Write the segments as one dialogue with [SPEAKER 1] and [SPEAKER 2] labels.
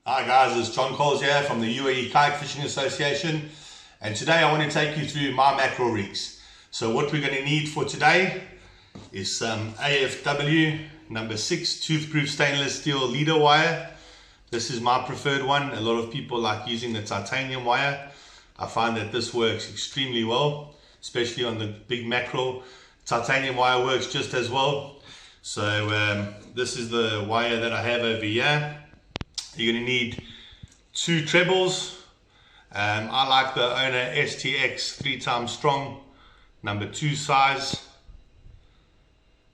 [SPEAKER 1] Hi guys, it's John Coles here from the UAE Kayakfishing Association, and today I want to take you through my mackerel rigs. So what we're going to need for today is some AFW number 6 toothproof stainless steel leader wire. This is my preferred one. A lot of people like using the titanium wire. I find that this works extremely well, especially on the big mackerel. Titanium wire works just as well. So this is the wire that I have over here. You're going to need 2 trebles. I like the Owner STX 3 times strong, number 2 size.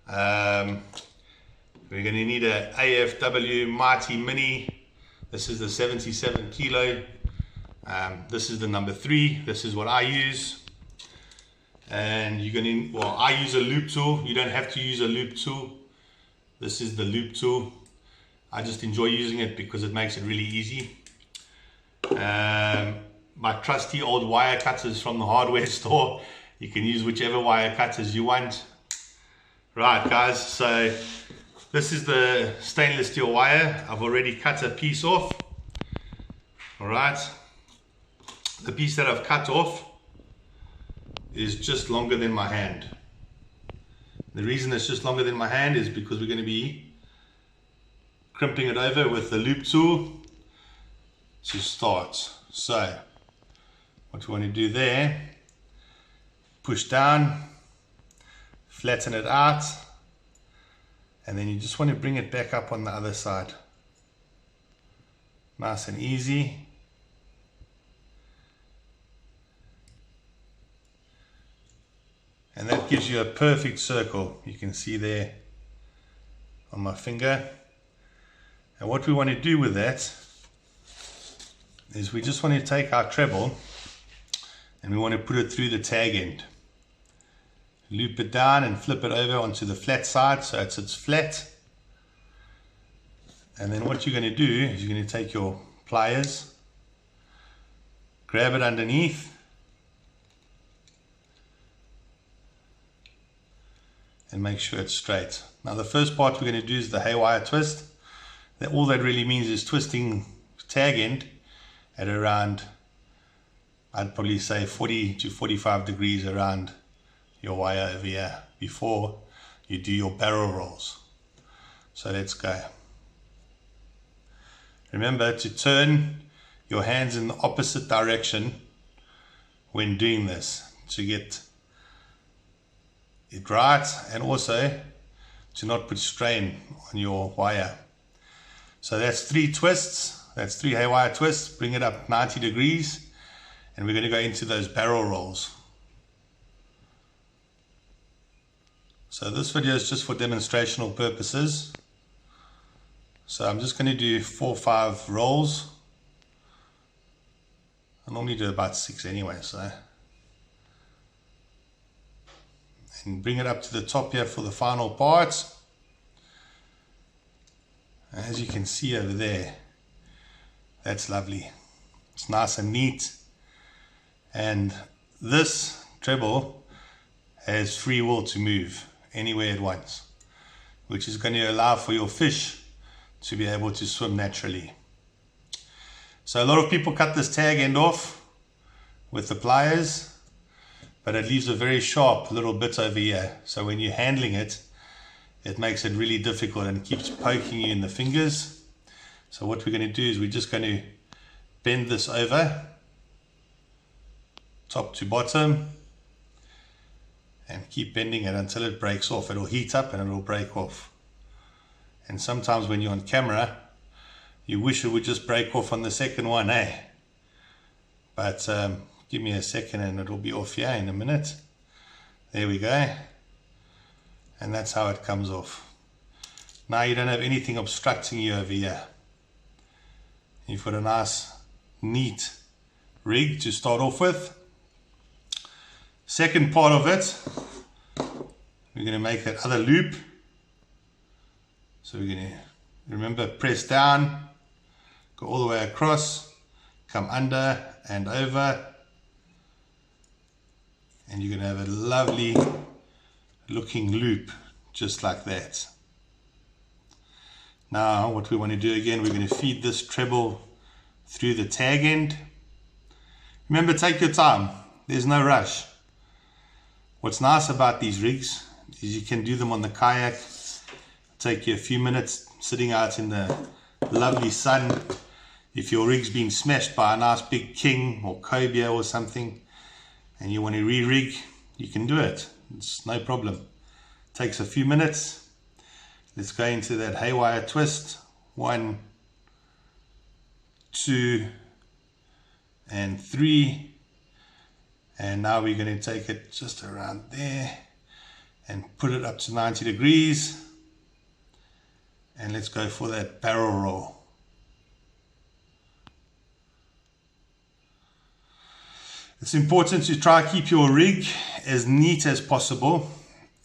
[SPEAKER 1] We're going to need a AFW Mighty Mini. This is the 77 kilo. This is the number 3. This is what I use. And you're going to, I use a loop tool. You don't have to use a loop tool. This is the loop tool. I just enjoy using it because it makes it really easy. My trusty old wire cutters from the hardware store. You can use whichever wire cutters you want. Right guys, so this is the stainless steel wire. I've already cut a piece off. Alright, the piece that I've cut off is just longer than my hand. The reason it's just longer than my hand is because we're going to be crimping it over with the loop tool to start. So what we want to do there, push down, flatten it out, and then you just want to bring it back up on the other side. Nice and easy. And that gives you a perfect circle. You can see there on my finger. And what we want to do with that is we just want to take our treble and we want to put it through the tag end. Loop it down and flip it over onto the flat side so it's flat. And then what you're going to do is you're going to take your pliers, grab it underneath, and make sure it's straight. Now the first part we're going to do is the haywire twist. All that really means is twisting tag end at around, I'd probably say 40 to 45 degrees around your wire over here before you do your barrel rolls. So let's go. Remember to turn your hands in the opposite direction when doing this to get it right, and also to not put strain on your wire. So that's 3 twists, that's 3 haywire twists. Bring it up 90 degrees and we're going to go into those barrel rolls. So this video is just for demonstrational purposes. So I'm just going to do 4 or 5 rolls. I normally do about 6 anyway, so. And bring it up to the top here for the final part. As you can see over there, that's lovely. It's nice and neat. And this treble has free will to move anywhere it wants, which is going to allow for your fish to be able to swim naturally. So a lot of people cut this tag end off with the pliers, but it leaves a very sharp little bit over here. So when you're handling it, it makes it really difficult and keeps poking you in the fingers. So what we're going to do is we're just going to bend this over top to bottom and keep bending it until it breaks off. It'll heat up and it'll break off. And sometimes when you're on camera, you wish it would just break off on the second one, eh? But give me a second and it'll be off here in a minute. There we go. And that's how it comes off. Now you don't have anything obstructing you over here. You've got a nice, neat rig to start off with. Second part of it, we're going to make that other loop. So we're going to, remember, press down, go all the way across, come under and over. And you're going to have a lovely looking loop just like that. Now what we want to do again, we're going to feed this treble through the tag end. Remember, take your time, there's no rush. What's nice about these rigs is you can do them on the kayak, take you a few minutes sitting out in the lovely sun. If your rig's been smashed by a nice big king or cobia or something and you want to re-rig, you can do it, it's no problem. Takes a few minutes. Let's go into that haywire twist. 1, 2, and 3. And now we're going to take it just around there and put it up to 90 degrees. And let's go for that barrel roll. It's important to try to keep your rig as neat as possible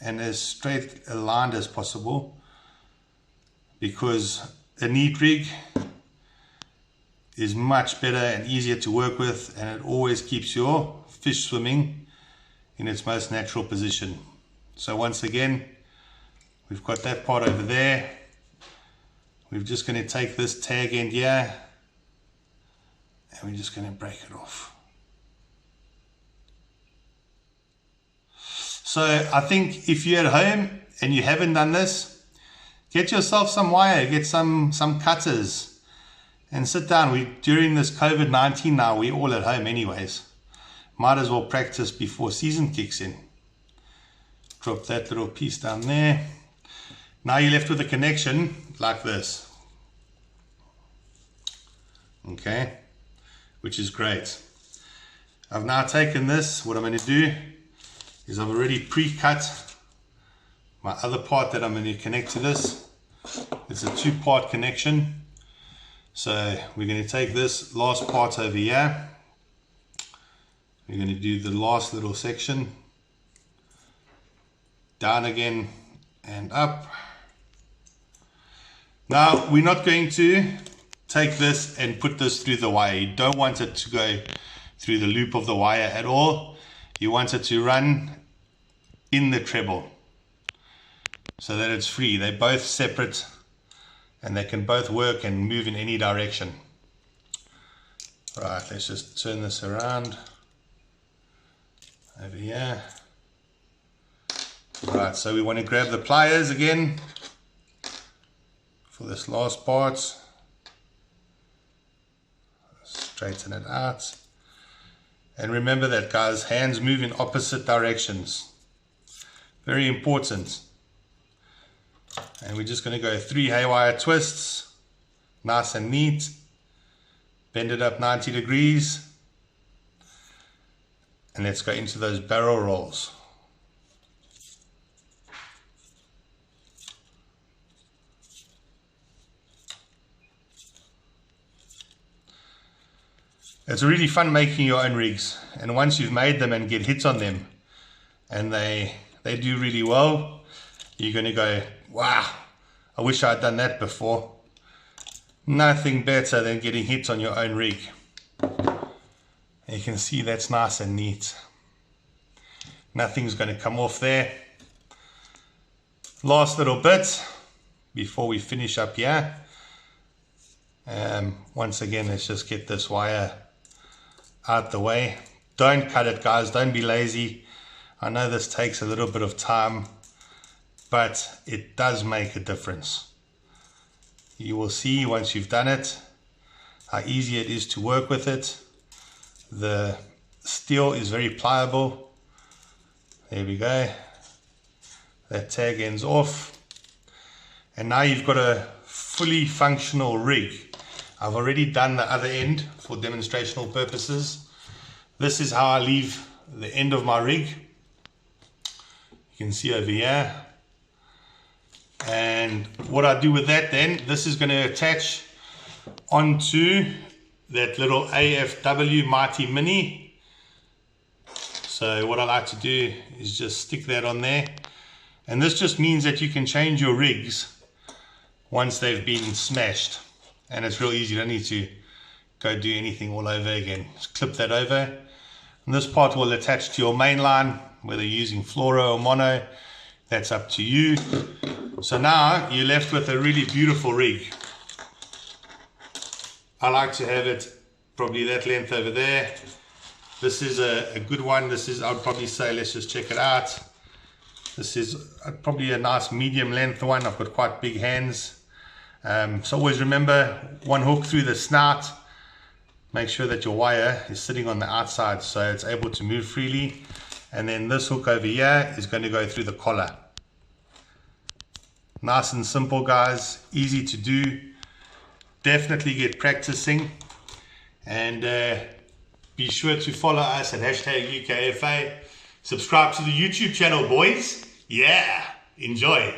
[SPEAKER 1] and as straight aligned as possible, because a neat rig is much better and easier to work with, and it always keeps your fish swimming in its most natural position. So once again, we've got that part over there. We're just going to take this tag end here and we're just going to break it off. So I think if you're at home and you haven't done this, get yourself some wire, get some cutters and sit down. During this COVID-19 now, we're all at home anyways. Might as well practice before season kicks in. Drop that little piece down there. Now you're left with a connection like this. Okay, which is great. I've now taken this. What I'm going to do is I've already pre-cut my other part that I'm going to connect to this. It's a 2-part connection. So we're going to take this last part over here. We're going to do the last little section. Down again and up. Now we're not going to take this and put this through the wire. You don't want it to go through the loop of the wire at all. You want it to run in the treble so that it's free. They're both separate and they can both work and move in any direction. Right, let's just turn this around over here. Right, so we want to grab the pliers again for this last part. Straighten it out. And remember that, guys, hands move in opposite directions. Very important. And we're just going to go 3 haywire twists, nice and neat. Bend it up 90 degrees. And let's go into those barrel rolls. It's really fun making your own rigs, and once you've made them and get hits on them and they do really well, you're going to go, wow, I wish I'd done that before. Nothing better than getting hits on your own rig. And you can see that's nice and neat. Nothing's going to come off there. Last little bit before we finish up here. Once again, let's just get this wire out the way. Don't cut it, guys, don't be lazy. I know this takes a little bit of time, but it does make a difference. You will see once you've done it how easy it is to work with it. The steel is very pliable. There we go. That tag ends off, and now you've got a fully functional rig. I've already done the other end for demonstrational purposes. This is how I leave the end of my rig. You can see over here. And what I do with that then, this is going to attach onto that little AFW Mighty Mini. So what I like to do is just stick that on there. And this just means that you can change your rigs once they've been smashed. And it's real easy, you don't need to go do anything all over again. Just clip that over. And this part will attach to your main line, whether you're using fluoro or mono, that's up to you. So now you're left with a really beautiful rig. I like to have it probably that length over there. This is a good one. This is, I would probably say, let's just check it out. This is probably a nice medium length one. I've got quite big hands. So always remember, one hook through the snout. Make sure that your wire is sitting on the outside so it's able to move freely. And then this hook over here is going to go through the collar. Nice and simple, guys. Easy to do. Definitely get practicing. And be sure to follow us at #UKFA. Subscribe to the YouTube channel, boys. Yeah, enjoy.